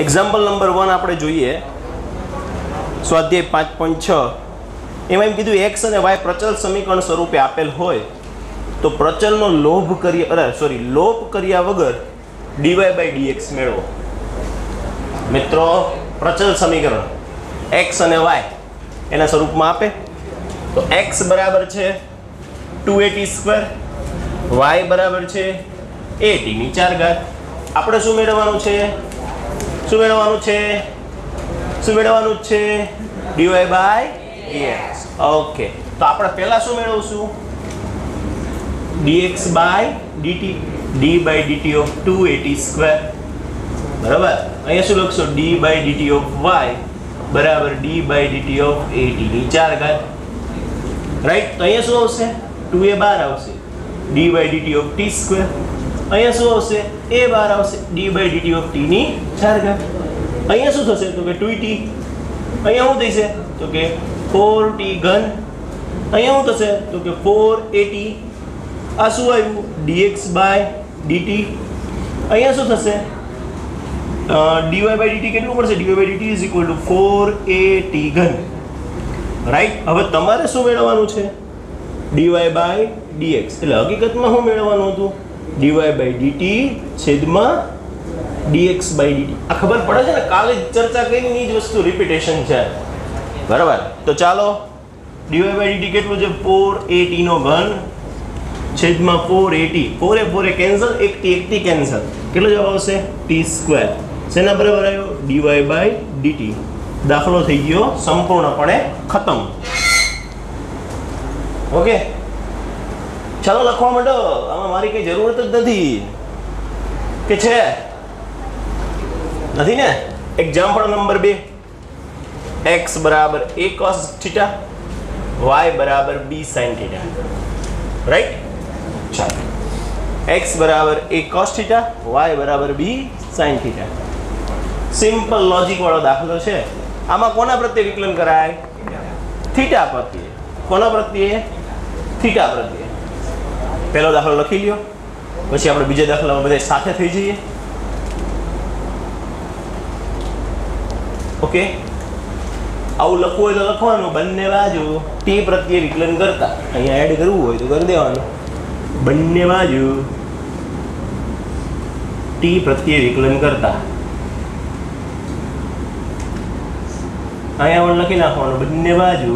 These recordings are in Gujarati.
એક્ઝામ્પલ નંબર 1 આપણે જોઈએ સ્વાધ્યાય 5.6 એમાં એમ કીધું x અને y પ્રચલ સમીકરણ સ્વરૂપે આપેલ હોય તો પ્રચલનો લોપ કર્યા વગર dy by dx મેળવો. મિત્રો પ્રચલ સમીકરણ x અને y એના સ્વરૂપમાં આપે તો x બરાબર છે 2at², y બરાબર છે at⁴. આપણે શું મેળવવાનું છે dy by dx. ઓકે, તો આપણે પહેલા શું મેળવશું dx by dt, d by dt of 2at². બરાબર, અહીંયા શું લખશો d by dt of y બરાબર d by dt of at⁴. Right, તો અહીંયા શું આવશે 2a બહાર આવશે d by dt of t². અહીંયા શું આવશે a બહાર આવશે d by dt of t⁴. અહીંયા શું થશે તો કે 2t. અહીંયા શું થશે તો કે 4t³. અહીંયા શું થશે તો કે 4at. આ શું આવ્યું dx by dt. અહીંયા શું થશે dy by dt કેટલું પડશે dy by dt is equal to 4at³. Right, હવે તમારે શું મેળવવાનું છે dy by dx. એટલે હકીકતમાં શું મેળવવાનું હતું dy by dt છેદમાં dx by dt. આ ખબર પડે છે ને, કાલે જ ચર્ચા કરીને જ વસ્તુ રિપીટેશન છે. બરાબર, તો ચાલો dy by dt કેટલું છે 4at³ છેદમાં 4at. 4 એ 4 એ કેન્સલ, 1t કેન્સલ. કેટલો જવાબ આવશે t². શેના બરાબર આવ્યો dy by dt. દાખલો થઈ ગયો સંપૂર્ણપણે ખતમ. ઓકે, ચાલો લખવા માંડો. આમાં મારી કઈ જરૂરત જ નથી કે છે નથી ને. એક્ઝામ્પલ નંબર 2 x બરાબર a cos θ, y બરાબર b sin θ. રાઈટ, ચાલો x બરાબર a cos θ, y બરાબર b sin θ. સિમ્પલ લોજિક વાળો દાખલો છે. આમાં કોના પ્રત્યે વિકલન કરાય થીટા પ્રત્યે. કોના પ્રત્યે થીટા પ્રત્યે. પહેલો દાખલો લખી લ્યો, પછી આપણે બીજા દાખલામાં બધા સાથે થઈ જઈએ. ઓકે, આવું લખવું હોય તો લખવાનું બંને બાજુ t પ્રત્યે વિકલન કરતા. અહીંયા એડ કરવું હોય તો કરી દેવાનું બંને બાજુ t પ્રત્યે વિકલન કરતા. અહીંયા પણ લખી નાખવાનું બંને બાજુ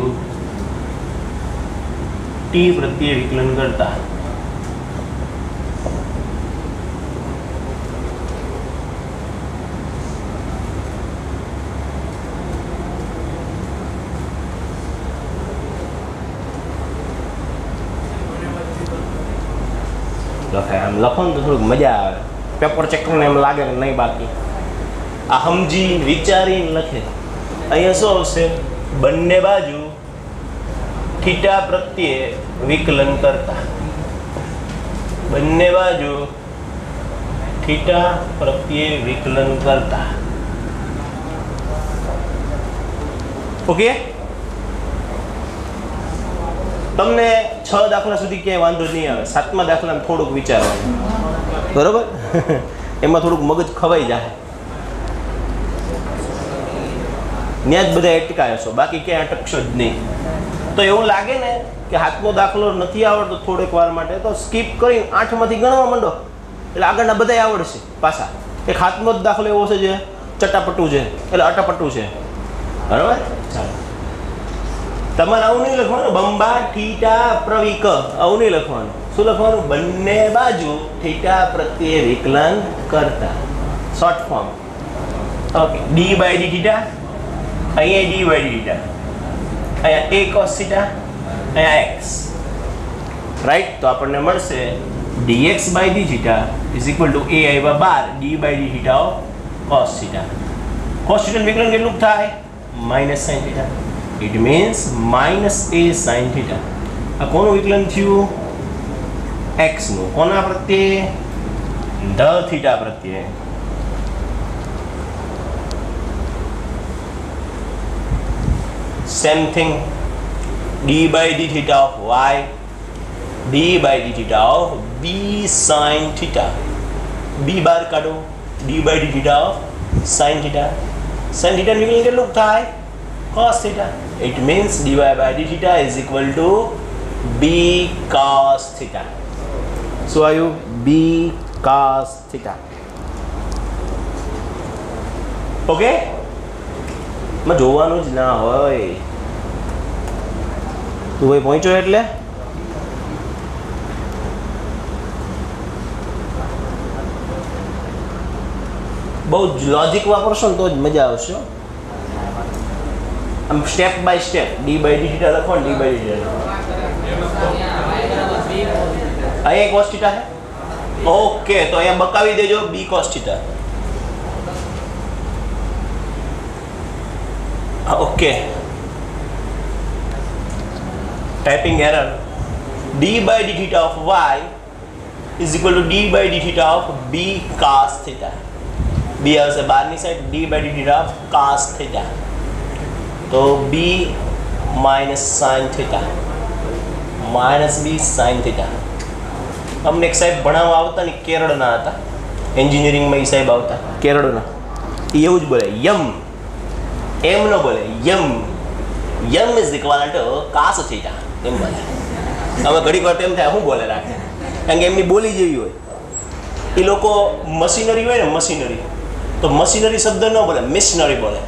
t પ્રત્યે વિકલન કરતા. લખાય આમ લખો ને તો થોડુંક મજા આવે. પેપર ચેકરને એમ લાગે કે નહીં, બાકી આ સમજી વિચારીને લખે. અહીંયા શું આવશે બંને બાજુ થીટા પ્રત્યે વિકલન કરતા. બંને બાજુ થીટા પ્રત્યે વિકલન કરતા. ઓકે, તમને 6 દાખલા સુધી ક્યાંય વાંધો નહીં આવે. 7મા દાખલામાં થોડુંક વિચારવાનું. બરોબર, એમાં થોડુંક મગજ ખવાઈ જાય. ત્યાં જ બધા અટકાય છો, બાકી ક્યાંય અટકશો જ નહીં. તો એવું લાગે ને કે 7મો દાખલો નથી આવડતો થોડીક વાર માટે, તો સ્કીપ કરીને 8માંથી ગણવા માંડો એટલે આગળના બધાય આવડશે પાછા. એક 7મો જ દાખલો એવો છે જે ચટાપટું છે, એટલે અટાપટું છે. બરાબર, ચાલો તમારે આવું નહીં લખવાનું બંબા થીટા પ્રવિક, આવું નહીં લખવાનું. શું લખવાનું બંને બાજુ થીટા પ્રત્યે વિકલન કરતા. Short form. Okay, d by d θ, અહીંયા d by d θ, અહીંયા a cos θ, અહીંયા x. રાઈટ, તો આપણને મળશે dx by d θ is equal to a આવ્યા 12 d by d θ of cos θ. cos θ નું વિકલન કેટલું થાય minus sin θ. It means minus a sin θ. આ કોનું વિકલન થયું x નું. કોના પ્રત્યે ધ થીટા પ્રત્યે. Same thing, d by d θ of y, d by d θ of b sin θ. b બાર કાઢો, d by d θ of sin theta. Sin theta વિકલન કેટલું થાય? cos theta. It means dy by d theta is equal to b cos theta. શું આવ્યું? b cos theta. ઓકે, માં જોવાનું જ ના હોય. તું ભાઈ પહોંચ્યો એટલે બહુ લોજિક વાપરશો ને તો જ મજા આવશે. આમ step by step d by d theta લખો ને ડી બાય ડી થીટા. અહીંયા cos થીટા છે. ઓકે, તો અહીંયા બકાવી દેજો b cos theta. Okay, typing error. d by d theta of y is equal to d by d theta of b cos theta. b આવશે બહારની side, d by d theta of cos theta. તો b minus sin theta minus b sin theta. અમને એક સાહેબ ભણાવવા આવતા ને કેરળના હતા, એન્જિનિયરિંગમાં એ સાહેબ આવતા કેરળના. એ એવું જ બોલે, યમ એમ ન બોલે, યમ યમ is equal to cos theta એમ બોલે. હવે ઘડીક વાર એમ થાય શું બોલે રાખે, કારણ કે એમની બોલી જેવી હોય. એ લોકો મશીનરી હોય ને, મશીનરી, તો મશીનરી શબ્દ ન બોલે, મિશનરી બોલે.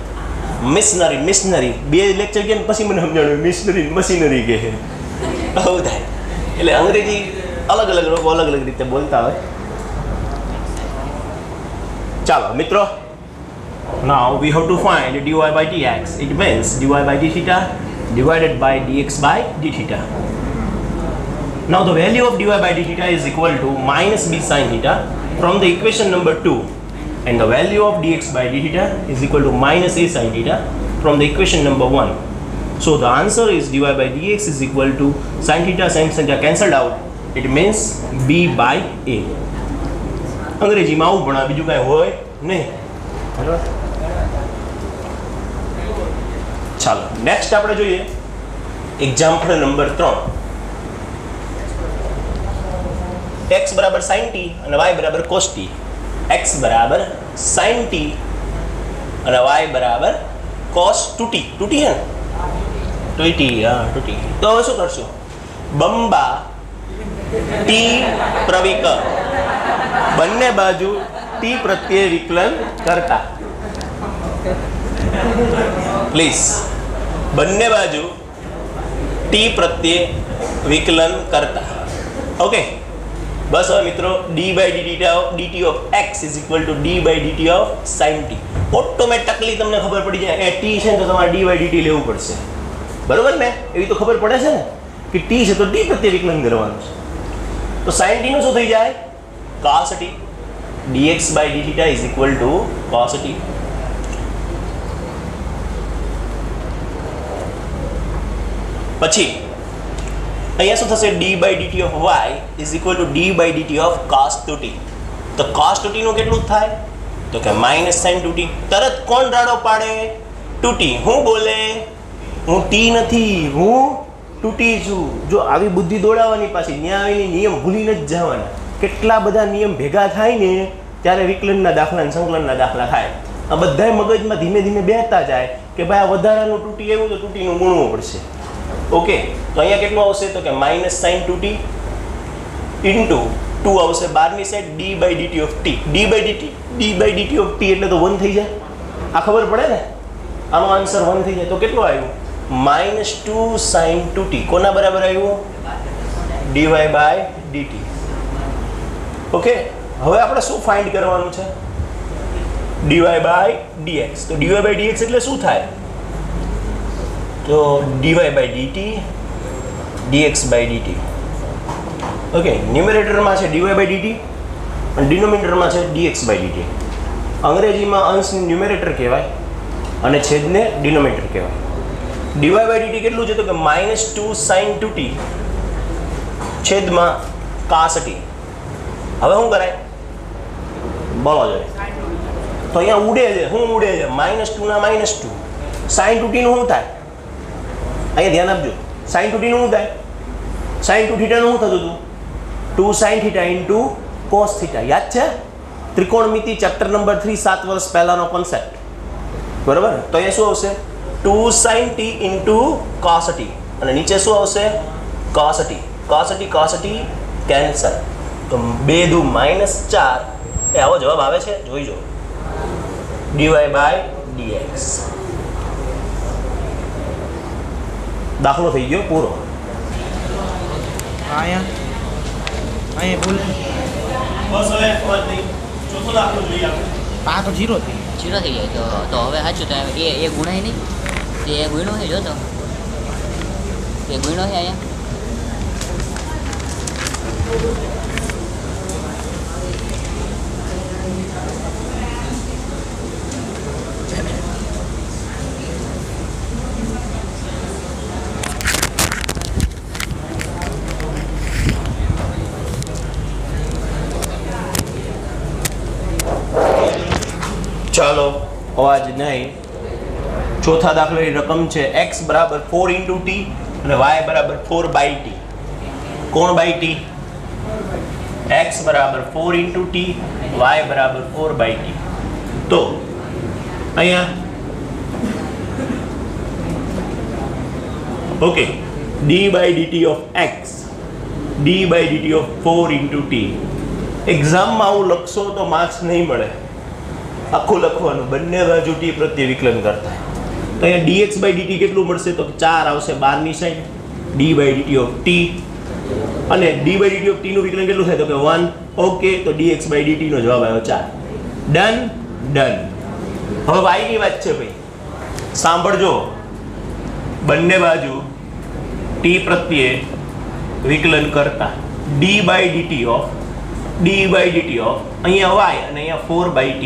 મિશનરી મિશનરી બે લેક્ચર કે પછી મને સમજાણું મિશનરી મશીનરી કહે. આવું થાય. એટલે અંગ્રેજી અલગ અલગ લોકો અલગ અલગ રીતે બોલતા હોય. ચાલો મિત્રો, now we have to find dy by dx. It means dy by d theta divided by dx by d theta. Now the value of dy by d theta is equal to minus b sin theta from the equation number 2, and the value of dx by d theta is equal to minus a sin theta from the equation number 1. So the answer is dy by dx is equal to sin theta cancelled out. It means b by a. અંગ્રેજીમાં આવું ભણા, બીજું કાંઈ હોય નહીં. બરાબર. ચાલો નેક્સ્ટ આપણે જોઈએ એક્ઝામ્પલ નંબર 3. x બરાબર sin t અને y બરાબર cos t. x બરાબર sin t અને y બરાબર cos 2t. 2t હે ને? 2t. હા 2t. તો હવે શું કરશું? બંબા t પ્રવિકલ, બંને બાજુ t પ્રત્યે વિકલન કરતા. પ્લીઝ, બંને બાજુ t પ્રત્યે વિકલન કરતા. ઓકે, બસ હવે મિત્રો d by dt of x is equal to d by dt of sin t. Automatically તમને ખબર પડી જાય એ t છે તો તમારે d by dt લેવું પડશે. બરોબર ને? એવી તો ખબર પડે છે ને કે t છે તો d પ્રત્યે વિકલન કરવાનું છે. તો sin t નું શું થઈ જાય? cos t. dx by d theta is equal to cos t. પછી અહીંયા શું થશે? d by dt of y is equal to d by dt of cos 2t. તો cos 2t નું કેટલું થાય? તો કે minus sin 2t. તરત કોણ રાડો પાડે? 2t. હું બોલે? હું t નથી, હું 2t છું. જો આવી બુદ્ધિ દોડાવવાની, પાછી ત્યાં આવીને નિયમ ભૂલીને જ જવાના. કેટલા બધા નિયમ ભેગા થાય ને ત્યારે વિકલનના દાખલા અને સંકલનના દાખલા થાય. આ બધાય મગજમાં ધીમે ધીમે બેસતા જાય કે ભાઈ આ વધારાનું 2t એવું તો 2t નું ગુણવું પડશે. ઓકે, તો અહીંયા કેટલું આવશે? તો કે minus sin 2t into 2 આવશે બહારની side d by dt of t. d by dt of t એટલે તો 1 થઈ જાય. આ ખબર પડે ને? આનો આન્સર 1 થઈ જાય. તો કેટલું આવ્યું? -2 sin 2t. કોના બરાબર આવ્યું? dy by dt. ઓકે, હવે આપણે શું ફાઇન્ડ કરવાનું છે? dy by dx. તો dy by dx એટલે શું થાય? તો dy by dt dx by dt. Okay, ન્યુમેરેટરમાં છે dy by dt અને ડિનોમિનેટરમાં છે dx by dt. અંગ્રેજીમાં અંશને ન્યુમેરેટર કહેવાય અને છેદને ડિનોમિનેટર કહેવાય. dy by dt કેટલું છે? તો કે -2 sin 2t છેદમાં cos t. હવે શું કરાય? બોલો જોઈએ. તો અહીંયા ઉડે છે. શું ઉડે છે? -2 ના -2. sin 2t નું શું થાય? અહીંયા ધ્યાન આપજો. sin 2t નું શું થાય? sin 2 થીટા નું શું થતું હતું? 2 sin theta into cos theta. યાદ છે? ત્રિકોણમિતિ ચેપ્ટર નંબર 3 7 વર્ષ પહેલાનો કોન્સેપ્ટ, બરાબર. તો અહીંયા શું આવશે 2 sin t into cos t, અને નીચે શું આવશે cos t. cos t cancel, તો 2 દુ -4, એ આવો જવાબ આવે છે, જોઈજો. dy by dx. દાખલો થઈ ગયો પૂરો. અહીંયા ભૂલ બસ હવે વાત નહીં. ચોથો દાખલો જોઈએ આપણે. આ તો 0 થઈ જાય તો હવે સાચું તો એ ગુણાય નહીં, એ ગુણો છે, જો તો એ ગુણો છે અહીંયા. ચાલો અવાજ નહીં. ચોથા દાખલાની રકમ છે x બરાબર 4 × t અને y બરાબર 4 by t. કોણ by t? x બરાબર 4 × t, y બરાબર 4 by t. તો અહીંયા okay, d by dt of x, d by dt of 4 × t. એક્ઝામમાં આવું લખશો તો માર્ક્સ નહીં મળે. આખું લખવાનું, બંને બાજુ t પ્રત્યે વિકલન કરતા. તો અહીંયા dx by dt કેટલું મળશે? તો 4 આવશે બહારની side, d by dt of t, અને d by dt of t નું વિકલન કેટલું થાય? તો કે 1. ઓકે, તો dx by dt નો જવાબ આવ્યો 4. ડન. હવે y ની વાત છે ભાઈ, સાંભળજો. બંને બાજુ t પ્રત્યે વિકલન કરતા d by dt of અહીંયા y અને અહીંયા 4 by t.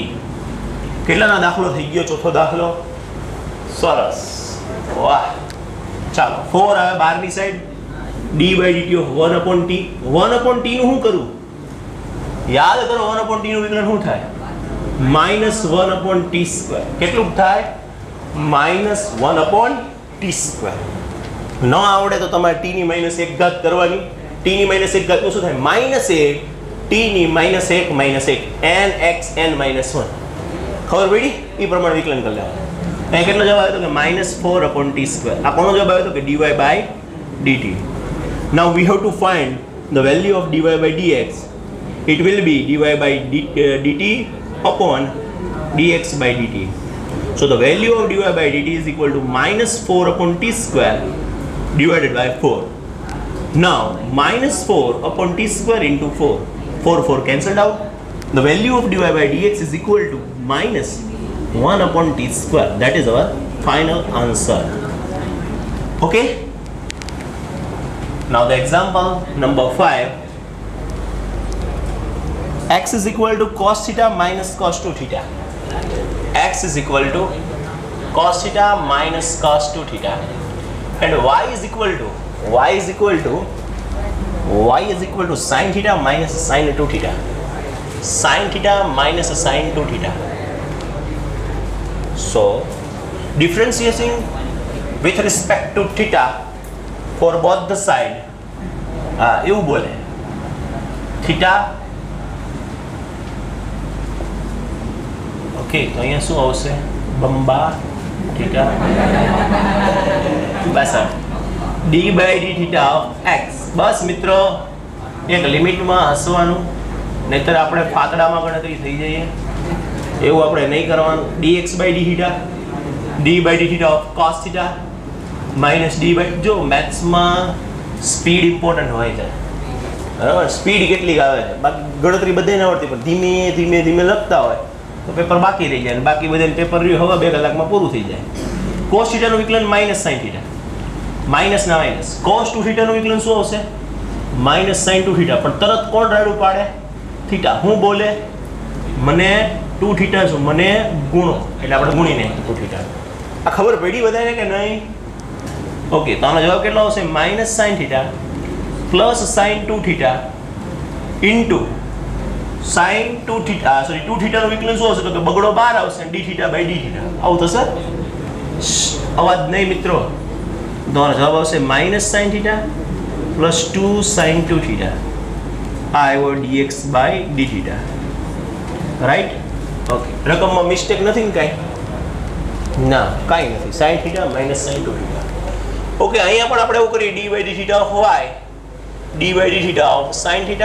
કેટલાનો દાખલો થઈ ગયો? ચોથો દાખલો. સરસ, વાહ. ચાલો 4 આવે બહારની side, d by dt of 1/t. 1/t નું શું કરું? યાદ કરો, 1/t નું વિકલન શું થાય? -1/t². કેટલું થાય? -1/t². ન આવડે તો તમારે t ની -1 ઘાત કરવાની. t ની -1 ઘાત નું શું થાય? -1 t ની -1 nxn -1. ખબર પડી? એ પ્રમાણે વિકલન કરી લેવાનું. અહીં કેટલો જવાબ આવ્યો? તો કે -4/t². આ કોનો જવાબ આવ્યો? તો કે dy by dt. Now we have to find the value of dy by dx. It will be dy by dt upon dx by dt. So the value of dy by dt is equal to -4/t² divided by 4. Now -4/t² into 4. 4 cancelled out. The value of dy by dx is equal to -1/t². That is our final answer. Okay. Now the example number 5. X is equal to cos theta minus cos 2 theta. X is equal to cos theta minus cos 2 theta. And y is equal to sin theta minus sin 2 theta. Sin theta minus sin 2 theta. So differentiating with respect to theta for both the side. એવું બોલે theta. ઓકે, તો અહીંયા શું આવશે? બંબા થીટા બસ d by d theta of x. બસ મિત્રો, એક લિમિટમાં હસવાનું, નહીતર આપણે ફાતડામાં ગણતરી થઈ જઈએ. એવું આપણે નહીં કરવાનું. dx by d theta, d by d theta of cos theta minus d by, જો મેથ્સમાં સ્પીડ ઇમ્પોર્ટન્ટ હોય છે, બરાબર. સ્પીડ કેટલી આવે છે, બાકી ગણતરી બધાને આવડતી, પણ ધીમે ધીમે ધીમે લખતા હોય તો પેપર બાકી રહી જાય, અને બાકી બધાને પેપર રહ્યું હવે 2 કલાકમાં પૂરું થઈ જાય. cos theta નું વિકલન માઇનસ sin theta, માઇનસ ના માઇનસ. cos 2 theta નું વિકલન શું આવશે? Minus sin 2 theta. પણ તરત કોણ રાડું પાડે? થીટા. હું બોલે? મને 2 theta શું, મને ગુણો, એટલે આપણે ગુણીને 2 theta. આ ખબર પડી બધાને કે નહીં? ઓકે, તો આનો જવાબ કેટલો આવશે? Minus sin theta plus sin 2 theta into sin 2 theta, sorry 2 theta નું વિકલન શું હશે? તો કે બગડો 12 આવશે, d theta by d theta. આવું થશે? અવાજ નહીં મિત્રો. તો આનો જવાબ આવશે minus sin theta plus 2 sin 2 theta. આ આવ્યો dx by d theta. Right? Okay, રકમમાં મિસ્ટેક નથી ને કાંઈ? ના, કાંઈ નથી. sin θ minus sin 2θ. ઓકે, અહીંયા પણ આપણે એવું કરીએ d by dθ of y d by dθ of sin θ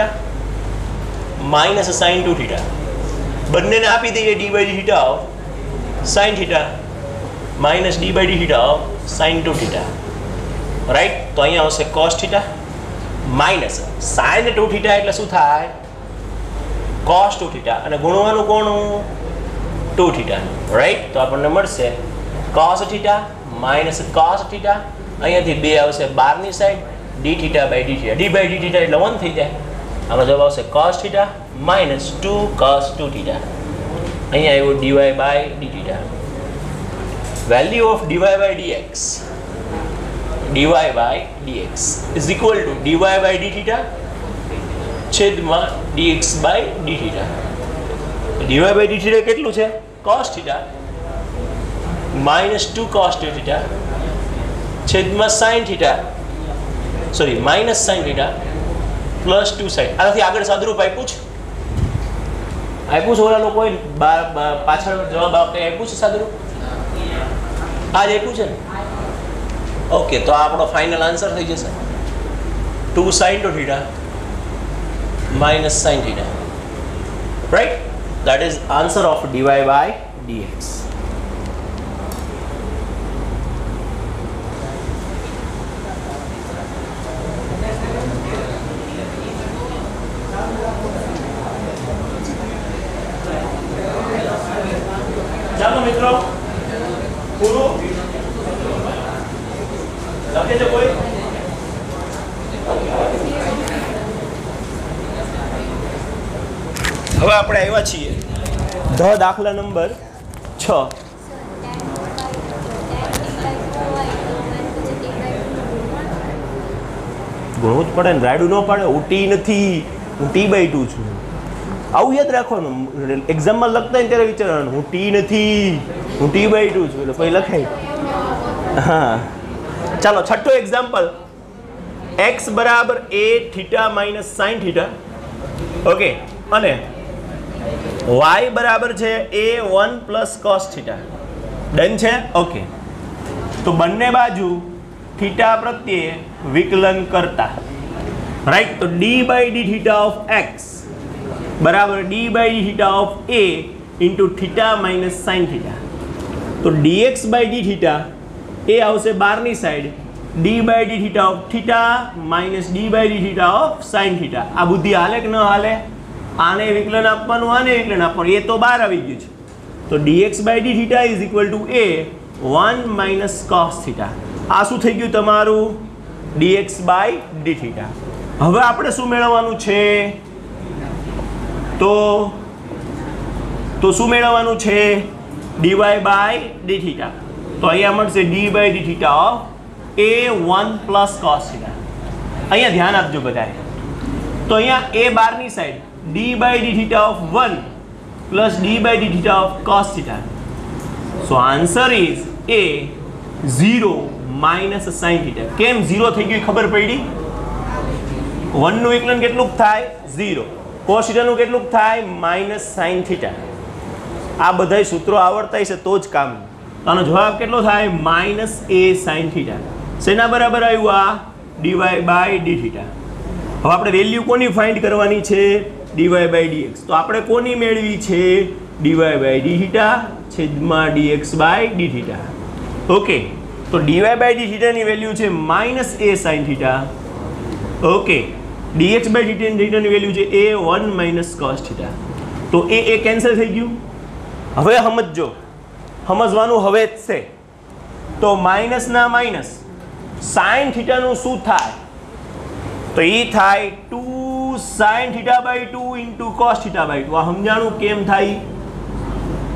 minus sin 2θ. બંનેને આપી દઈએ d by dθ of sin θ minus d by dθ of sin 2θ. Right? તો અહીંયા આવશે cos θ માઇનસ sin 2θ એટલે શું થાય? cos 2θ અને ગુણવાનું કોનું? 2θ. રાઈટ? તો આપણને મળશે cos θ માઇનસ cos θ. અહીંયાથી 2 આવશે બહારની side dθ by dθ. d by dθ એટલે 1 થઈ જાય. આમાં જવાબ આવશે cos θ માઇનસ 2 cos 2θ. અહીંયા આવ્યું dy by dθ. Value of dy by dx is equal to dy by dθ છેદમાં dx by dθ. dy by dθ કેટલું છે? cos θ માઇનસ 2 cos 2θ છેદમાં sin θ sorry minus sin θ plus 2 sin. આનાથી આગળ સાદુરૂપ આપ્યું છે? આપ્યું છે? ઓલા લોકોએ પાછળ જવાબ આપે આપ્યું છે સાદુરૂપ? આ જ આપ્યું છે ને? ઓકે, તો આપણો ફાઇનલ આન્સર થઈ જશે 2 sin 2θ minus sin θ. Right? That is answer of dy by dx. ચાલો મિત્રો, પૂરું લખે છે કોઈ? હવે આપણે આવ્યા છીએ દાખલા નંબર 6. ઘણું જ પડે ને, રાયડું ન પાડે. હું ટી નથી, હું t/2 છું. આવું યાદ રાખવાનું. એક્ઝામમાં લખતા હોય ત્યારે વિચારવાનું હું ટી નથી, હું t/2 છું, એટલે પછી લખાય. હા, ચાલો છઠ્ઠો એક્ઝામ્પલ. x બરાબર a θ માઇનસ sin θ. ઓકે, અને y બરાબર છે a1 પ્લસ cos θ. ડન છે? ઓકે, તો બંને બાજુ થીટા પ્રત્યે વિકલન કરતા. રાઈટ? તો d by dθ of x બરાબર d by dθ of a into θ minus sin θ. તો dx by dθ એ આવશે બહારની side d by dθ of θ minus d by dθ of sin θ. આ બુદ્ધિ હાલે કે ન હાલે? આને વિકલન આપવાનું, આને વિકલન આપવાનું, એ તો બહાર આવી ગયું છે. તો dx by dθ is equal two a 1 minus cos θ. આ શું થઈ ગયું તમારું? dx by dθ. હવે આપણે શું મેળવવાનું છે? તો શું મેળવવાનું છે? dy by dθ. તો અહીંયા મળશે d by dθ of a1 plus cos θ. અહીંયા ધ્યાન આપજો બધાએ. તો અહીંયા a બારની side d by dθ of 1 plus d by dθ of cos θ. So answer is a 0 minus sin θ. કેમ 0 થઈ ગયું ખબર પડી? 1 નું વિકલન કેટલું થાય? 0. cos θ નું કેટલું થાય? Minus sin θ. આ બધાય સૂત્રો આવડતા હશે તો જ કામ. આનો જવાબ કેટલો થાય? Minus a sin θ. શેના બરાબર આવ્યું? આ dy by dθ. હવે આપણે વેલ્યુ કોની ફાઇન્ડ કરવાની છે? dy by dx. તો આપણે કોની મેળવી છે? dy by dθ છેદમાં dx by dθ. ઓકે, તો dy by dθ ની વેલ્યુ છે minus a sin θ. Okay, dx by dθ ની વેલ્યુ છે a1 માઇનસ cos θ. તો એ કેન્સલ થઈ ગયું. હવે સમજો, સમજવાનું હવે જ છે. તો માઇનસ ના માઇનસ sin θ નું શું થાય? તો એ થાય 2 sin θ by 2 into cos θ by 2. આ સમજાણું કેમ થાય?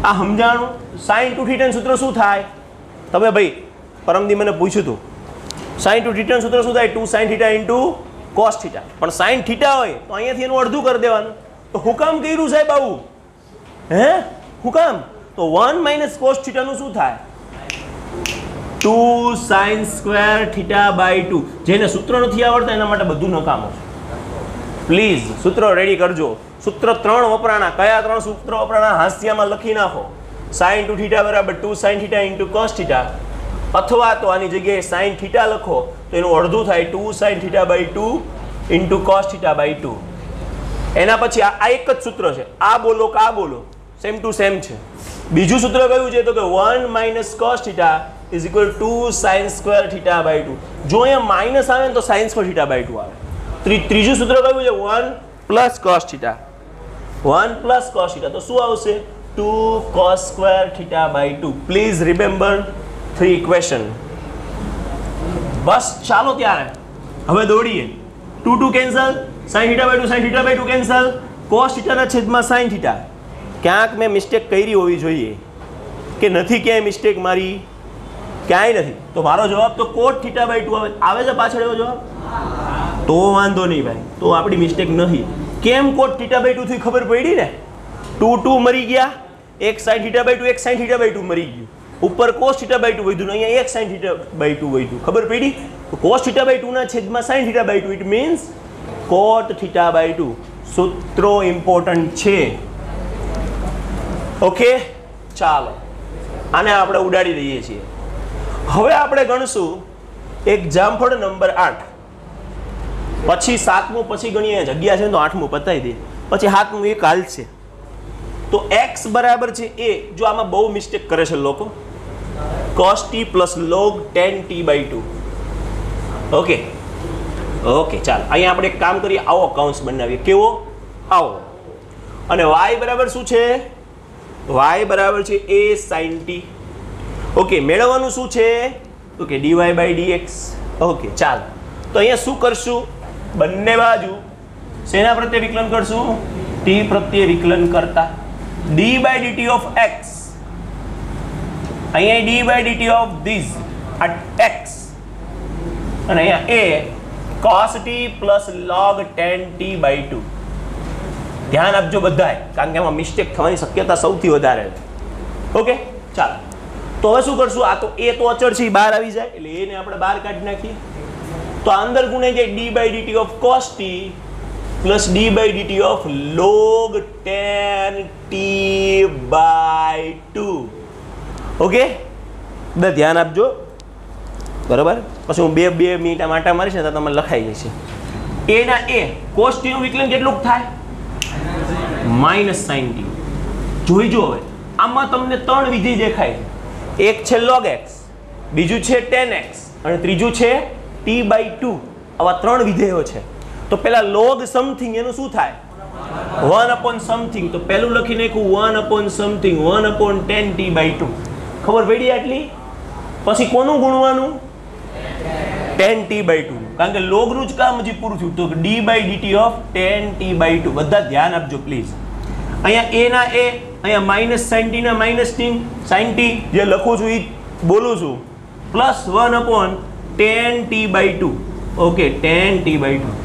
આ સમજાણું sin 2θ નું સૂત્ર શું થાય? તમે ભાઈ પરમદી મને પૂછ્યું હતું sin 2θ નું સૂત્ર શું થાય? 2 sin θ into cos θ. પણ sin θ હોય તો અહીંયાથી એનું અડધું કરી દેવાનું. તો હું કામ કર્યું સાહેબ આવું? હે, હું કામ? તો 1 minus cos θ નું શું થાય? 2 sin square θ by 2. જેને સૂત્ર નથી આવડતા એના માટે બધું નકામું છે. પ્લીઝ સૂત્ર રેડી કરજો. સૂત્ર 3 વપરાણા. કયા 3 સૂત્ર વપરાણા? હાસ્યમાં લખી નાખો. sin 2θ બરાબર 2 sin θ into cos θ, અથવા તો આની જગ્યાએ sin θ લખો તો એનું અડધું થાય 2 sin θ by 2 into cos θ by 2. એના પછી આ એક જ સૂત્ર છે. આ બોલો કે આ બોલો, સેમ ટુ સેમ છે. બીજું સૂત્ર કયું છે? તો કે 1 minus cos θ is equal to 2 sin square θ by 2. જો અહીંયા માઇનસ આવે ને તો sin square θ by 2 આવે. ત્રીજું સૂત્ર કયું છે? 1 plus cos θ. 1 plus cos θ તો શું આવશે? 2 cos square θ by 2. Please remember 3 equation. બસ ચાલો ત્યારે હવે દોડીએ. 2 2 cancel, sin θ by 2 sin θ by 2 cancel, cos θ ના છેદમાં sin θ. ક્યાંક મેં મિસ્ટેક કરી હોવી જોઈએ કે નથી? ક્યાંય મિસ્ટેક મારી? ક્યાંય નથી. તો મારો જવાબ તો cot θ by 2 આવે છે પાછળ એવો જવાબ? તો વાંધો નહીં ભાઈ, તો આપણી મિસ્ટેક નહીં. કેમ cot θ by 2 થી ખબર પડી ને? 2 2 મરી ગયા, એક sin θ by 2 એક sin θ by 2 મરી ગયું, ઉપર cos θ by 2 વધ્યું, અહીંયા એક sin θ by 2 વધ્યું. ખબર પડી? તો cos θ by 2 ના છેદમાં sin θ by 2 it means cot θ by 2. સૂત્રો ઇમ્પોર્ટન્ટ છે. ઓકે, ચાલો આને આપણે ઉડાડી દઈએ છીએ. હવે આપણે ગણશું એક જામફળ નંબર 8, પછી 7મું, પછી ગણીએ જગ્યા છે તો 8મું પતાવી દઈએ, પછી 7મું એક હાલશે. તો x બરાબર છે a. જો આમાં બહુ મિસ્ટેક કરે છે લોકો, cos t plus log tan t by 2. Okay okay, ચાલો અહીંયા આપણે એક કામ કરીએ. આવો કૌંસ બનાવીએ. કેવો? આવો. અને y બરાબર શું છે? y બરાબર છે a sin t. ઓકે, મેળવવાનું શું છે? તો કે dy by dx. ઓકે, ચાલો તો અહીંયા શું કરશું? બંને બાજુ શેના પ્રત્યે વિકલન કરશું? t પ્રત્યે વિકલન કરતા d by dt of x, અહીંયા d by dt of this at x, અને અહીંયા a cos t plus log tan t by 2. ધ્યાન આપજો બધાય, કારણ કે એમાં મિસ્ટેક થવાની શક્યતા સૌથી વધારે છે. ઓકે, ચાલો તો હવે શું કરશું? આ તો એ તો અચળ છે, બહાર આવી જાય એટલે એને આપણે બહાર કાઢી નાખીએ. તો આ અંદર ગુણાઈ જાય d by dt of cos t plus d by dt of log tan t by 2. Okay, બધા ધ્યાન આપજો, બરાબર? પછી હું બે મિનિટ આટા મારીશ ને તો તમને લખાઈ જશે. a ના a cos t નું વિકલન કેટલું થાય? Minus sin t. જોઈજો હવે આમાં તમને 3 વિધેય દેખાય. એક છે log x, બીજું છે tan x અને ત્રીજું છે t by 2. આવા 3 વિધેયો છે. તો પેલા log સમથિંગ એનું શું થાય? 1 upon something. તો પેલું લખી નાખ્યું 1 upon something, 1 upon tan t by 2. ખબર પડી આટલી? પછી કોનું ગુણવાનું? tan t by 2. કારણ કે log નું જ કામ હજી પૂરું થયું. તો d by dt of tan t by 2. બધા ધ્યાન આપજો પ્લીઝ. અહીંયા a ના a, અહીંયા માઇનસ sin t ના માઇનસ sin t જે લખું છું એ બોલું છું, plus 1 upon tan t by 2. Okay, tan t by 2.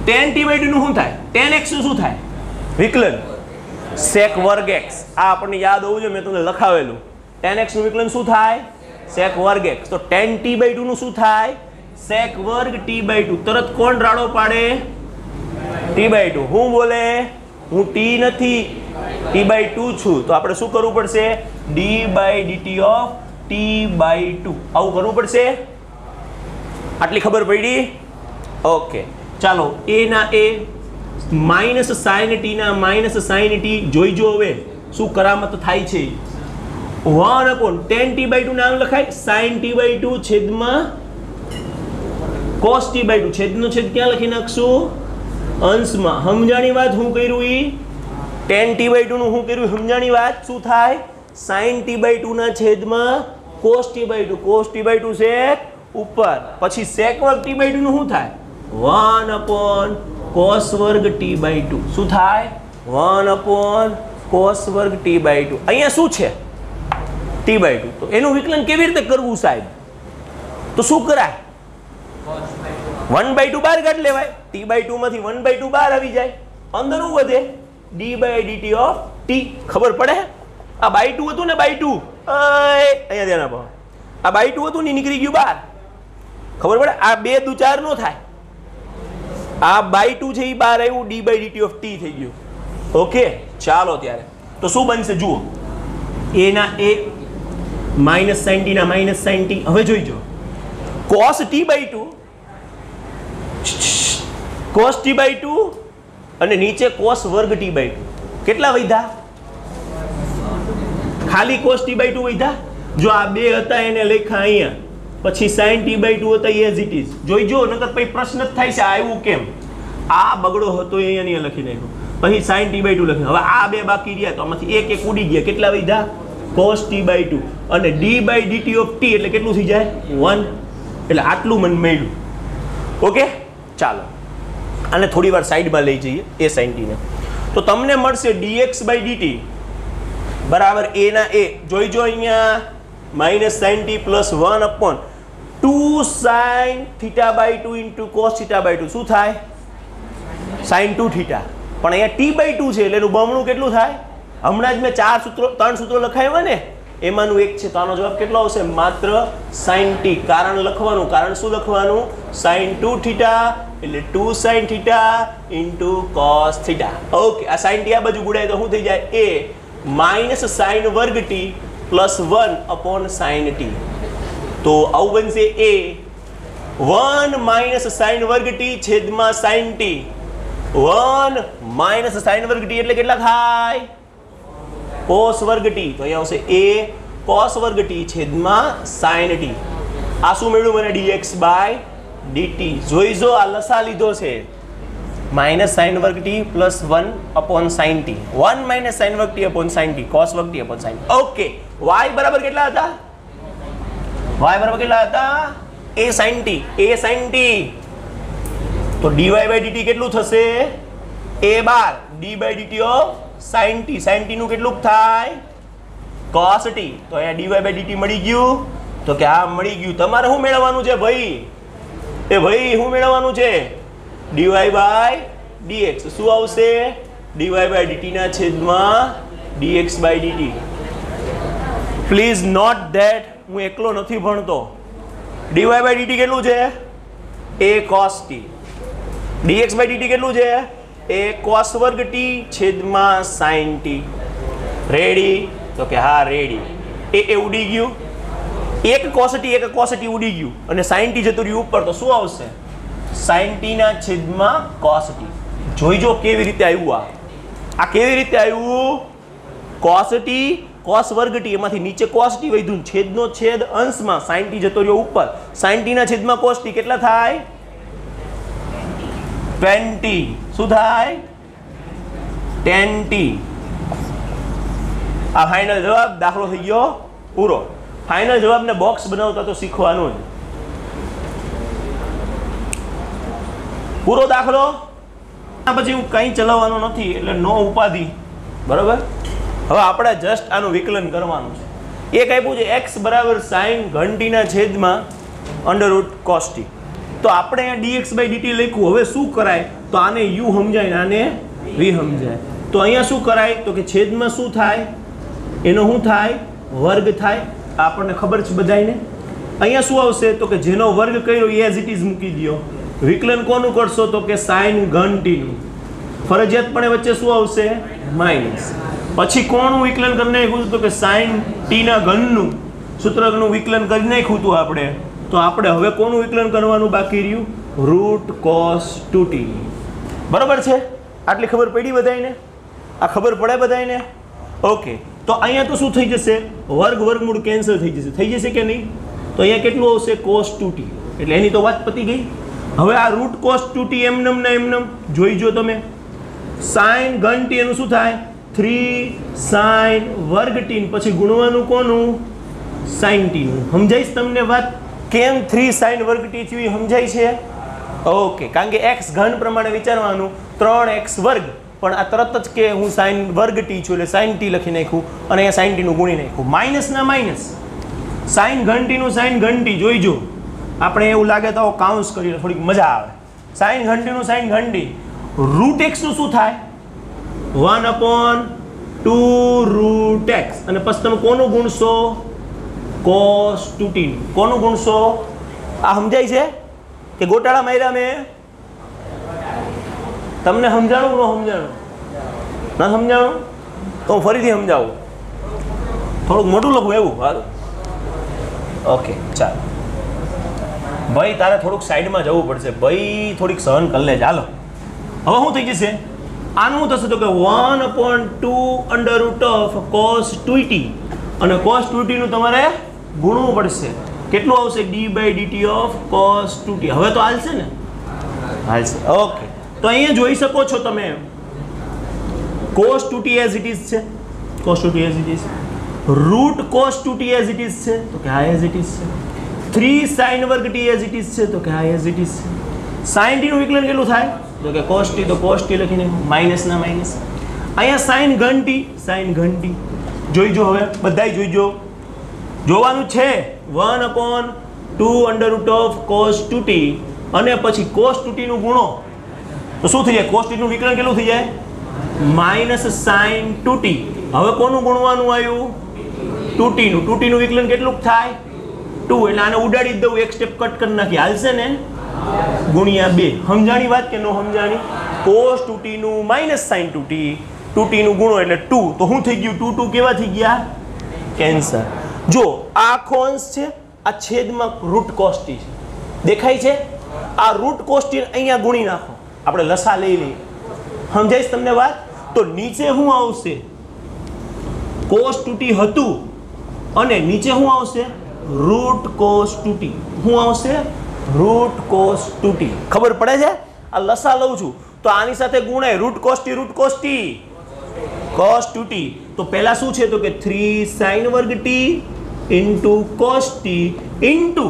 tan t by 2 નું શું થાય? tan x નું શું થાય? વિકલન sec વર્ગ x. આ આપણને યાદ હોવું જોઈએ, મેં તમને લખાવેલું. tan x નું વિકલન શું થાય? sec વર્ગ x. તો tan t by 2 નું શું થાય? sec વર્ગ t by 2. તરત કોણ રાડો પાડે? t by 2. હું બોલે? હું t નથી, t by 2 છું. તો આપણે શું કરવું પડશે? d by dt of t by 2. આવું કરવું પડશે. આટલી ખબર પડી? ઓકે, ચાલો a ના a માઇનસ sin t ના માઇનસ sin t જોઈજો હવે શું કરામત થાય છે. 1 upon tan t by 2 નામ લખાય, sin t by 2 છેદમાં cos t by 2. છેદનો છેદ ક્યાં લખી નાખશું? અંશમાં. સમજાણી વાત હું કર્યું ઈ? tan t by 2 નું હું કર્યું સમજાણી વાત? શું થાય? sin t by 2 ના છેદમાં cos t by 2. cos t by 2 sec ઉપર, પછી sec વર્ગ t by 2 નું શું થાય? 1 upon cos વર્ગ t by 2. શું થાય? 1 upon cos વર્ગ t by 2. અહીંયા શું છે? t by 2. તો એનું વિકલન કેવી રીતે કરવું સાહેબ? તો શું કરાય? 1 by 2 બહાર કાઢી લેવાય. t by 2 માંથી 1 by 2 બહાર આવી જાય, અંદર શું વધે? d by dt of t. ખબર પડે? આ by 2 હતું ને, by 2 અહીંયા ધ્યાન આપો. આ by 2 હતું ને નીકળી ગયું બહાર. ખબર પડે? આ 2 દુ 4 નો થાય. આ by 2 છે એ બહાર આવ્યું, d by dt of t થઈ ગયું. ઓકે, ચાલો ત્યારે તો શું બનશે જુઓ, a ના a માઇનસ સાઇન ટી ના માઇનસ સાઇન ટી. હવે જોઈજો cos t/2 cos t/2 અને નીચે cos વર્ગ t/2 કેટલા વધ્યા? ખાલી cos t/2 વધ્યા. જો આ બે હતા એને લખ્યા અહીંયા, પછી sin t/2 હતા એઝ ઇટ ઇઝ. જોઈજો નકર પછી પ્રશ્ન જ થાય છે આવ્યું કેમ. આ બગડો હતો એ અહીંયા લખી નાખ્યો, પછી sin t/2 લખ્યું. હવે આ બે બાકી રહ્યા તો આમાંથી એક એક ઉડી ગયા. કેટલા વધ્યા? cos t/2 અને d/dt ઓફ t એટલે કેટલું થઈ જાય? 1. એટલે આટલું મને મળ્યું. ઓકે, ચાલો આને થોડી વાર સાઈડમાં લઈ જઈએ એ sin t ને. તો તમને મળશે dx/dt બરાબર a ના a. જોઈજો અહીંયા minus sin t plus 1/2 sin θ/2 into cos θ/2 શું થાય? sin 2θ. પણ અહીંયા t/2 છે એટલે એનું બમણું કેટલું થાય? હમણાં જ મેં ત્રણ સૂત્રો લખાવ્યા ને એમાંનું એક છે, તો આનો જવાબ કેટલો આવશે? માત્ર sin t. કારણ લખવાનું, કારણ શું લખવાનું? sin 2θ એટલે 2 sin θ ઇન્ટુ cos θ. ઓકે, આ sin t આ બાજુ ગુડાય તો શું થઈ જાય? a માઇનસ sin વર્ગ t પ્લસ 1 sin t. તો આવું બનશે a 1 માઇનસ sin વર્ગ t છેદમાં sin t. 1 માઇનસ sin વર્ગ t એટલે કેટલા થાય? cos વર્ગ t. તો અહીંયા આવશે a cos વર્ગ t છેદમાં sin t. આ શું મળ્યું મને? dx/dt. જોઈજો આ લસા લીધો છે. માઇનસ sin વર્ગ t plus 1 sin t. 1 minus sin વર્ગ t sin t cos વર્ગ t sin t. Okay, y બરાબર કેટલા હતા? y બરાબર કેટલા હતા? a sin t. a sin t. તો dy/dt કેટલું થશે? a bar d/dt of sin t. sin t નું કેટલું થાય? cos t. તો અહીંયા dy/dt મળી ગયું. તો કે હા મળી ગયું. તમારે શું મેળવવાનું છે ભાઈ? એ ભાઈ શું મેળવવાનું છે? dy/dx. શું આવશે? dy/dt ના છેદમાં dx/dt. પ્લીઝ નોટ ધેટ હું એકલો નથી ભણતો. dy/dt કેટલું છે? a cos t. dx/dt કેટલું છે? a cos વર્ગ t છેદમાં sin t. રેડી? તો કે હા રેડી. એ ઉડી ગયું. એક cos t ઉડી ગયું અને sin t જતું રહ્યું ઉપર, તો શું આવશે? sin t ના છેદમાં cos t. જોઈજો કેવી રીતે આવ્યું. આ કેવી રીતે આવ્યું? cos t cos વર્ગ t એમાંથી નીચે cos t વધ્યું, છેદનો છેદ અંશમાં sin t જતો રહ્યો ઉપર. sin t ના છેદમાં cos t કેટલા થાય? 20. શું થાય? 10t. આ ફાઇનલ જવાબ. દાખલો થઈ ગયો પૂરો. ફાઇનલ જવાબને બોક્સ બનાવતા તો શીખવાનું જ. પૂરો દાખલો. પછી હું કંઈ ચલાવવાનું નથી એટલે નો ઉપાધિ. બરાબર? હવે આપણે જસ્ટ આનું વિકલન કરવાનું છે. એક આપ્યું છે x બરાબર sin ઘન t ના છેદમાં √ cos t. તો આપણે અહીંયા dx/dt લખ્યું. હવે શું કરાય? તો આને u સમજાય ને આને v સમજાય. તો અહીંયા શું કરાય? તો કે છેદમાં શું થાય? એનો શું થાય? વર્ગ થાય. આપણને ખબર છે બધાને. અહીંયા શું આવશે? તો કે જેનો વર્ગ કર્યો એઝ ઇટ ઇઝ મૂકી દો. વિકલન કોનું કરશો? તો કે sin ઘન t નું. ફરજિયાતપણે વચ્ચે શું આવશે? માઇનસ. પછી કોનું વિકલન કરી નાખ્યું? તો કે sin t ના ઘનનું સૂત્રનું વિકલન કરી નાખ્યું હતું આપણે. તો આપણે હવે કોનું વિકલન કરવાનું બાકી રહ્યું? √ cos 2t. બરાબર છે? આટલી ખબર પડી બધાને? આ ખબર પડે બધાને? ઓકે, તો અહીંયા તો શું થઈ જશે? વર્ગમૂળ કેન્સલ થઈ જશે. થઈ જશે કે નહીં? તો અહીંયા કેટલું આવશે? cos 2t. એટલે એની તો વાત પતી ગઈ. હવે આ √ cos 2t એમનેમ ને એમનેમ જોઈજો તમે. sin ઘન t એનું શું થાય? 3 sin વર્ગ t. પછી ગુણવાનું કોનું? sin t નું. સમજાઈશ તમને વાત? કેમ 3 sin વર્ગ t થયું એ સમજાય છે? ઓકે, કારણ કે x ઘન પ્રમાણે વિચારવાનું. 3x વર્ગ, પણ આ તરત જ કે હું sin વર્ગ t છું એટલે sin t લખી નાખ્યું અને અહીંયા sin t નું ગુણી નાખ્યું. માઇનસ ના માઇનસ. sin ઘન t નું sin ઘન t જોઈજો. આપણે એવું લાગે તો કાઉન્સ કરીને થોડીક મજા આવે. sin ઘન t નું sin ઘન t. √ x નું શું થાય? 1/2 √ x. અને પછી તમે કોનું ગુણશો? cos 2t. કોનું ગુણશો? આ સમજાય છે કે ગોટાળા માર્યા મેં? તમને સમજાણું ન સમજાણું? ના સમજાણું તો હું ફરીથી સમજાવું, થોડુંક મોટું લખું એવું. હાલ ઓકે ચાલો ભાઈ, તારે થોડુંક સાઈડમાં જવું પડશે ભાઈ, થોડીક સહન કરી લે. ચાલો હવે શું થઈ જશે, આનું શું થશે તો કે 1/2 cos 2t અને cos 2t નું તમારે ગુણવું પડશે. કેટલું આવશે? d/dt of cos 2t. હવે તો હાલશે ને? હાલશે. ઓકે, તો અહીંયા જોઈ શકો છો તમે cos 2t as it is છે, cos 2t as it is, root cos 2t as it is છે તો કે આ as it is છે, 3 sin વર્ગ t as it is છે તો કે આ as it is છે. sin t નું વિકલન કેટલું થાય તો કે cos t, તો cos t લખીને માઈનસ ના માઈનસ. અહીંયા sin ઘન t, sin ઘન t જોઈજો. હવે બધાય જોઈજો, જોવાનું છે 1/2 cos 2t અને પછી cos 2t નું ગુણો તો શું થઈ જાય? cos t નું વિકલન કેટલું થઈ જાય? Minus sin 2t. હવે કોનું ગુણવાનું આવ્યું? 2t નું. 2t નું વિકલન કેટલું થાય? 2. એટલે આને ઉડાડી જ દઉં, એક સ્ટેપ કટ કરી નાખી, હાલશે ને? ગુણ્યા 2. સમજાણી વાત કે ન સમજાણી? cos 2t નું માઈનસ sin 2t, 2t નું ગુણો એટલે 2. તો શું થઈ ગયું? 2 2 કેવા થઈ ગયા? કેન્સર. જો આ આખો અંશ છે, આ છેદમાં રૂટ cos t છે, દેખાય છે? આ રૂટ cos t અહીંયા ગુણી નાખો, આપણે લસા લઈ લઈએ. સમજાઈશ તમને વાત? તો નીચે શું આવશે? cos 2t હતું અને નીચે શું આવશે? Root cos 2t. શું આવશે? Root cos 2t. ખબર પડે છે? આ લસા લઉં છું તો આની સાથે ગુણાય root cos t, root cos t, cos 2t. તો પહેલા શું છે તો કે 3 sin વર્ગ t into cos t into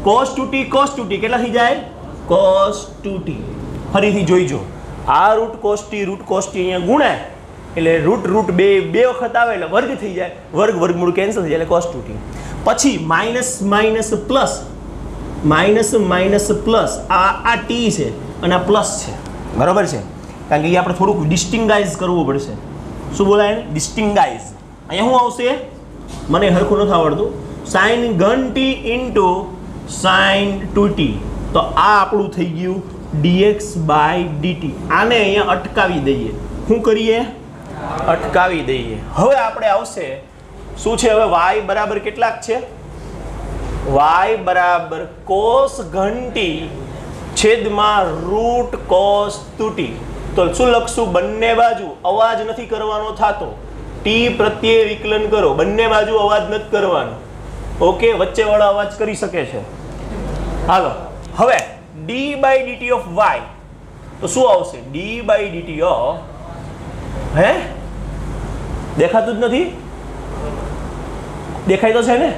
cos 2t, cos 2t કેટલા થઈ જાય? cos 2t. ફરીથી જોઈજો, આ રૂટ cos t અહીંયા ગુણાય એટલે રૂટ બે વખત આવે એટલે વર્ગ થઈ જાય, વર્ગમૂળ કેન્સલ થઈ જાય એટલે cos 2t. પછી માઇનસ પ્લસ આ t છે અને આ પ્લસ છે, બરાબર છે? કારણ કે એ આપણે થોડુંક ડિસ્ટિંગાઇઝ કરવું પડશે. શું બોલાય ને? ડિસ્ટિંગાઇઝ. અહીંયા શું આવશે? મને હરખું નથી આવડતું. sin ઘન t ઇન્ટુ sin 2t. તો આ આપણું થઈ ગયું dx/dt. આને અહીંયા અટકાવી દઈએ. શું કરીએ? અટકાવી દઈએ. હવે આપણે આવશે શું છે? હવે y બરાબર કેટલાક છે? y બરાબર cos ઘન t છેદમાં રૂટ cos 2t. તો શું લખશું? બંને બાજુ અવાજ નથી કરવાનો થતો, t પ્રત્યે વિકલન કરો, બંને બાજુ અવાજ નથી કરવાનો. ઓકે, વચ્ચે વાળો અવાજ કરી શકે છે. હાલો હવે d/dt of y તો શું આવશે? d/dt of, હે દેખાતું જ નથી? દેખાય તો છે ને?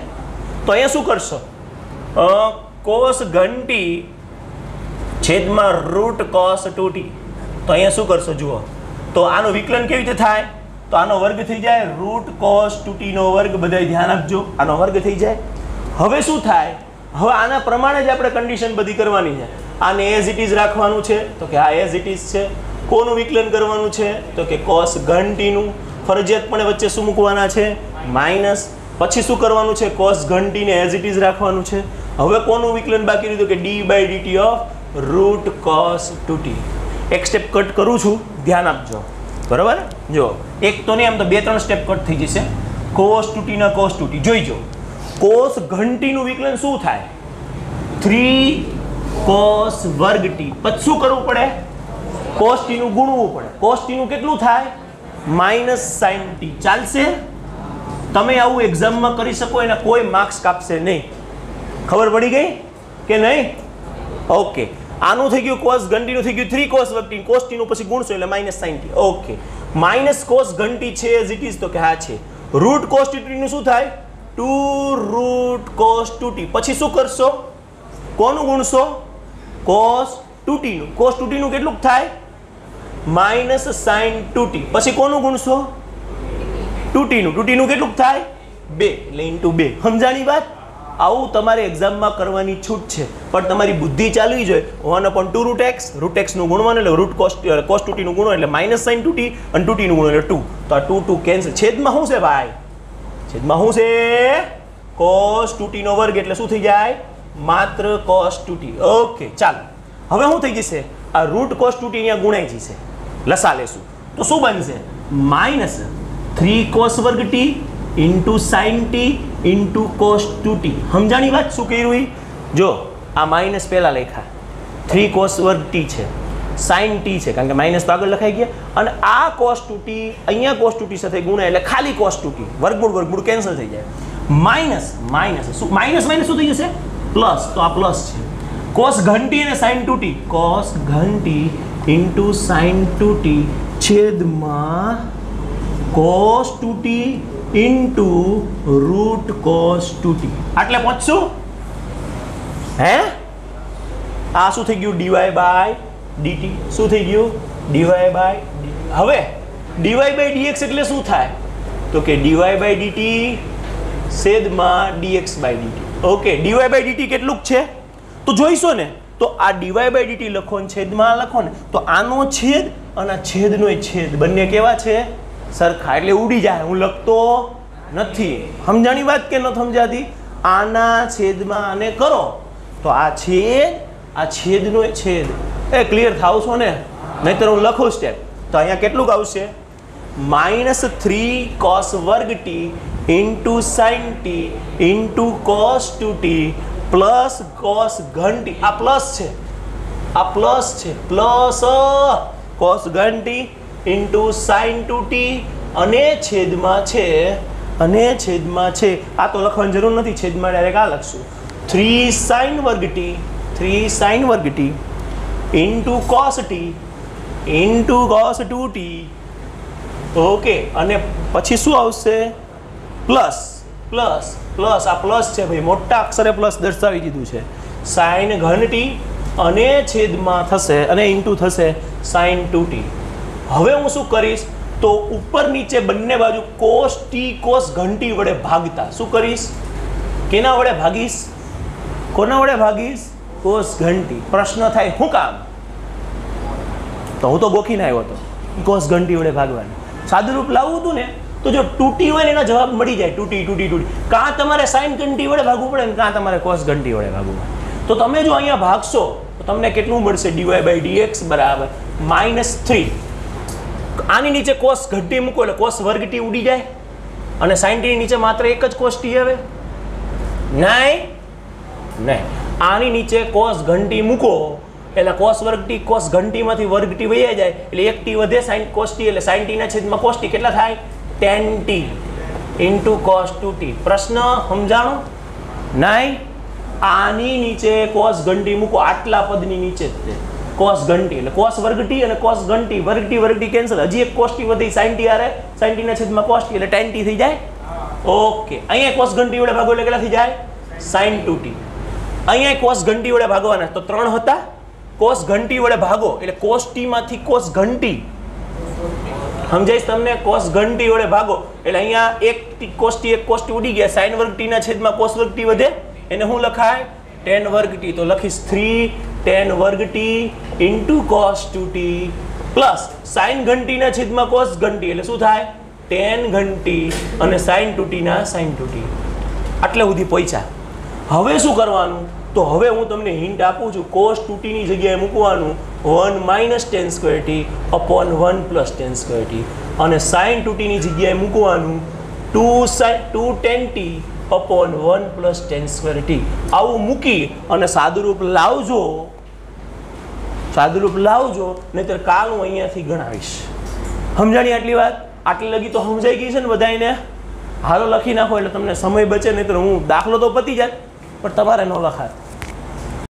તો અહીંયા શું કરશો? cos ઘન t છેદમાં રૂટ cos 2t. તો અહીંયા શું કરશો જુઓ, તો આનું વિકલન કેવી રીતે થાય? તો આનો વર્ગ થઈ જાય રૂટ cos 2t નો વર્ગ. બધાય ધ્યાન આપજો, આનો વર્ગ થઈ જાય. હવે શું થાય? હવે આના પ્રમાણે જ આપણે કન્ડિશન બધી કરવાની છે. આને એઝ ઇટ ઇઝ રાખવાનું છે તો કે આ એઝ ઇટ ઇઝ છે. કોનું વિકલન કરવાનું છે તો કે cos ઘન t નું. ફરજિયાતપણે વચ્ચે શું મૂકવાના છે? માઇનસ. પછી શું કરવાનું છે? cos ઘન t ને એઝ ઇટ ઇઝ રાખવાનું છે. હવે કોનું વિકલન બાકી રહ્યું તો કે d/dt of route cos 2t. એક સ્ટેપ કટ કરું છું, ધ્યાન આપજો, બરાબર? જો એક તો નહીં, આમ તો 2-3 સ્ટેપ કટ થઈ જશે. cos 2t ના cos 2t જોઈજો. cos ઘન t નું વિકલન શું થાય? 3 cos વર્ગ t. પછી શું કરવું પડે? cos t નું ગુણવું પડે. cos t નું કેટલું થાય? Minus sin t. ચાલશે? તમે આવું એક્ઝામમાં કરી શકો, એના કોઈ માર્ક્સ કાપશે નહીં. ખબર પડી ગઈ કે નહીં? ઓકે, આનું થઈ ગયું cos ઘન t નું થઈ ગયું 3 cos વર્ગ t. cos t નું પછી ગુણશો એટલે minus sin t. Okay, minus cos ઘન t છે એઝ ઇટ ઇઝ તો કે હા છે. રૂટ cos 2t નું શું થાય? 2 રૂટ cos 2t. પછી શું કરશો? કોનું ગુણશો? cos 2t નું. cos 2t નું કેટલું થાય? Minus sin 2t. પછી કોનું ગુણશો? 2t નું. 2t નું કેટલું થાય? 2 એટલે ઇન્ટુ 2. સમજાણી વાત? આવું તમારે એક્ઝામમાં કરવાની છૂટ છે, પણ તમારી બુદ્ધિ ચાલવી જોઈએ. 1/2 રૂટ x નું ગુણવાનું એટલે રૂટ cos 2t નું ગુણો એટલે માઇનસ sin 2t અને 2t નું ગુણો એટલે 2. તો આ 2 કેન્સલ. છેદમાં શું છે ભાઈ? છેદમાં શું છે? cos 2t નો વર્ગ એટલે શું થઈ જાય? માત્ર cos 2t. ઓકે, ચાલો હવે શું થઈ જશે? આ રૂટ cos 2t અહીંયા ગુણાઈ જશે, લસા લેશું. તો શું બનશે -3 cos વર્ગ t into sin t into cos 2t. સમજાણી વાત શું કર્યું? જો આ માઇનસ પહેલા લખ્યા 3 cos વર્ગ t છે, sin t છે કારણ કે માઇનસ તો આગળ લખાઈ ગયા, અને આ cos 2t અહીંયા cos 2t સાથે ગુણાય એટલે ખાલી cos 2t, વર્ગમૂળ કેન્સલ થઈ જાય. માઇનસ શું માઇનસ શું થઈ જશે? પ્લસ. તો આ પ્લસ છે. cos ઘન t અને sin 2t, cos ઘન t ઇન્ટુ sin 2t છેદમાં cos 2t into route cos 2t. આટલે પહોંચશું હે? આ શું થઈ ગયું? dy by dt. શું થઈ ગયું? dy by dt. હવે dy બાય dx એટલે શું થાય? તો કે dy બાય dt છેદમાં dx by dt. Okay, dy by dt કેટલું છે તો જોઈશો ને, તો આ dy બાય dt લખો ને છેદમાં લખો ને, તો આનો છેદ અને આ છેદનો છેદ બંને કેવા છે? સરખા. એટલે ઉડી જાય, હું લખતો નથી. સમજાણી વાત કે ન સમજાતી? આના છેદમાં આને કરો તો આ છેદનો છેદ એ ક્લિયર થાવ છો ને? નહીતર હું લખું સ્ટેપ તો અહીંયા કેટલું આવશે? -3 cos વર્ગ t into sin t into cos 2t plus cos ઘન t. આ પ્લસ છે, આ પ્લસ છે, પ્લસ cos ઘન t ઇન્ટુ sin 2t અને છેદમાં છે, આ તો લખવાની જરૂર નથી, છેદમાં ડાયરેક્ટ આ લખશું 3 sin વર્ગ t into cos t into cos 2t. Okay, અને પછી શું આવશે? પ્લસ. આ પ્લસ છે ભાઈ, મોટા અક્ષરે પ્લસ દર્શાવી દીધું છે. sin ઘન t અને છેદમાં થશે અને ઇન્ટુ થશે sin 2t. હવે હું શું કરીશ? તો ઉપર નીચે બંને બાજુ cos t cos ઘન t વડે ભાગતા શું કરીશ? કેના વડે ભાગીશ? કોના વડે ભાગીશ? cos ઘન t. પ્રશ્ન થાય શું કામ? તો હું તો ગોખીને આવ્યો હતો cos ઘન t વડે ભાગવાનું. સાદું રૂપ લાવવું હતું ને તો જો 2t હોય ને એનો જવાબ મળી જાય. 2t. કાં તમારે sin ઘન t વડે ભાગવું પડે ને કાં તમારે cos ઘન t વડે ભાગવું પડે. તો તમે જો અહીંયા ભાગશો તો તમને કેટલું મળશે? dy બાય dx બરાબર -3. આની નીચે cos ઘન t મૂકો એટલે cos વર્ગ t ઉડી જાય, અને sin t ની નીચે માત્ર એક જ cos t આવે. નહીં, આની નીચે cos ઘન t મૂકો એટલે cos વર્ગ t cos ઘન t માંથી વર્ગ t વહી જાય એટલે એક t વધે sin cos t એટલે sin t ના છેદમાં cos t કેટલા થાય? tan t into cos 2t. પ્રશ્ન સમજાણો? નહીં. આની નીચે cos ઘન t મૂકો, આટલા પદની નીચે જ તે cos ઘન t એટલે cos વર્ગ t અને cos ઘન t, વર્ગ t કેન્સલ, હજી એક cos t વધી, sin t આરે, sin t ના છેદમાં cos t એટલે tan t થઈ જાય. ઓકે, અહીંયા cos ઘન t વડે ભાગો એટલે કેટલા થઈ જાય? sin 2t. અહીંયા cos ઘન t વડે ભાગવાના તો 3 હતા, cos ઘન t વડે ભાગો એટલે cos t માંથી cos ઘન t. સમજાઈશ તમને? cos ઘન t વડે ભાગો એટલે અહીંયા એક cos t ઉડી ગયા, sin વર્ગ t ના છેદમાં cos વર્ગ t વધે, એને શું લખાય? tan વર્ગ t. તો લખીશ 3 tan વર્ગ t into cos 2t plus sin ઘન t ના છેદમાં cos ઘન t એટલે શું થાય? tan ઘન t અને sin 2t ના sin 2t. આટલે સુધી પહોંચ્યા. હવે શું કરવાનું? તો હવે હું તમને હિન્ટ આપું છું. cos 2t ની જગ્યાએ મૂકવાનું 1 - tan square t upon 1 plus tan square t, અને sin 2t ની જગ્યાએ મૂકવાનું 2 tan t upon 1 plus tan square t. આવું મૂકી અને સાદુરૂપ લાવજો, નહીતર કાલ હું અહીંયાથી ગણાવીશ. સમજાણી આટલી વાત? આટલી લગી તો સમજાઈ ગઈ છે ને બધાને? હાલો લખી નાખો એટલે તમને સમય બચે, નહીતર હું દાખલો તો પતી જાય પણ તમારે ન લખાય.